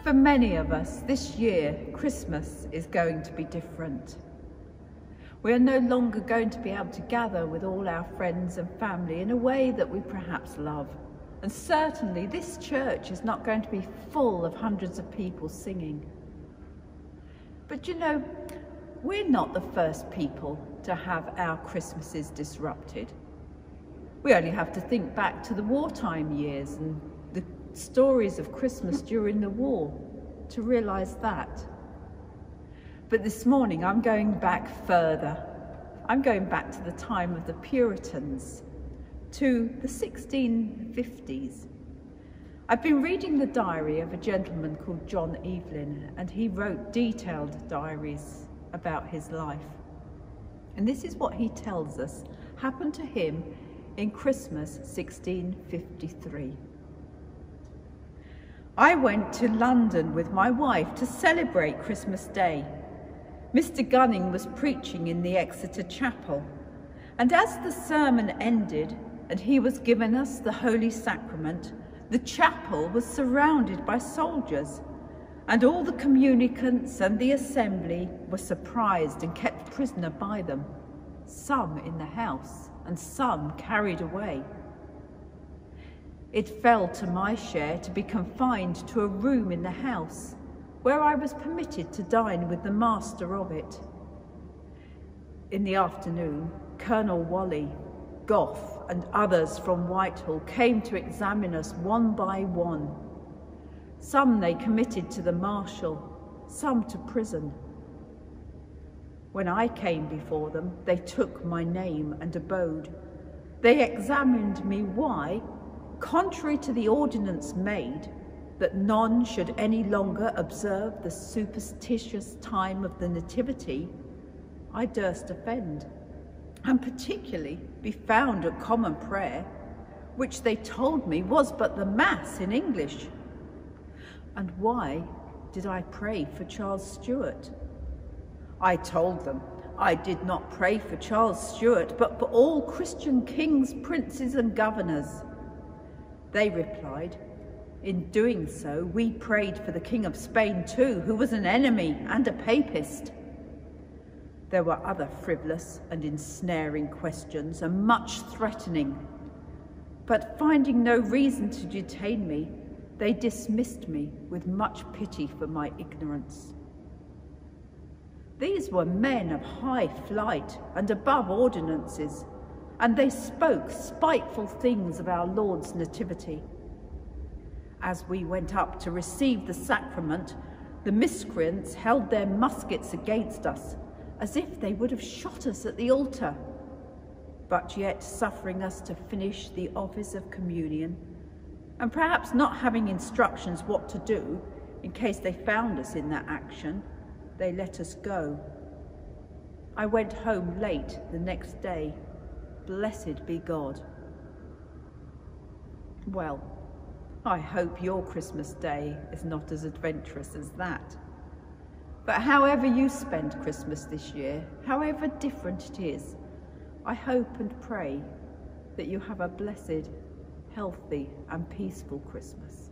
For many of us, this year, Christmas is going to be different. We are no longer going to be able to gather with all our friends and family in a way that we perhaps love. And certainly this church is not going to be full of hundreds of people singing. But you know, we're not the first people to have our Christmases disrupted. We only have to think back to the wartime years and the stories of Christmas during the war to realise that. But this morning I'm going back further. I'm going back to the time of the Puritans, to the 1650s. I've been reading the diary of a gentleman called John Evelyn, and he wrote detailed diaries about his life. And this is what he tells us happened to him in Christmas 1653. I went to London with my wife to celebrate Christmas Day. Mr. Gunning was preaching in the Exeter Chapel, and as the sermon ended and he was given us the Holy Sacrament, the chapel was surrounded by soldiers, and all the communicants and the assembly were surprised and kept prisoner by them, some in the house and some carried away. It fell to my share to be confined to a room in the house, where I was permitted to dine with the master of it. In the afternoon, Colonel Whalley, Gough, and others from Whitehall came to examine us one by one. Some they committed to the marshal, some to prison. When I came before them, they took my name and abode. They examined me why, contrary to the ordinance made, that none should any longer observe the superstitious time of the Nativity, I durst offend, and particularly be found at common prayer, which they told me was but the Mass in English. And why did I pray for Charles Stuart? I told them I did not pray for Charles Stuart, but for all Christian kings, princes and governors. They replied, in doing so, we prayed for the King of Spain too, who was an enemy and a papist. There were other frivolous and ensnaring questions and much threatening, but finding no reason to detain me, they dismissed me with much pity for my ignorance. These were men of high flight and above ordinances, and they spoke spiteful things of our Lord's nativity. As we went up to receive the sacrament, the miscreants held their muskets against us, as if they would have shot us at the altar, but yet suffering us to finish the office of communion, and perhaps not having instructions what to do in case they found us in that action, they let us go. I went home late the next day. Blessed be God. Well, I hope your Christmas Day is not as adventurous as that. But however you spend Christmas this year, however different it is, I hope and pray that you have a blessed, healthy and peaceful Christmas.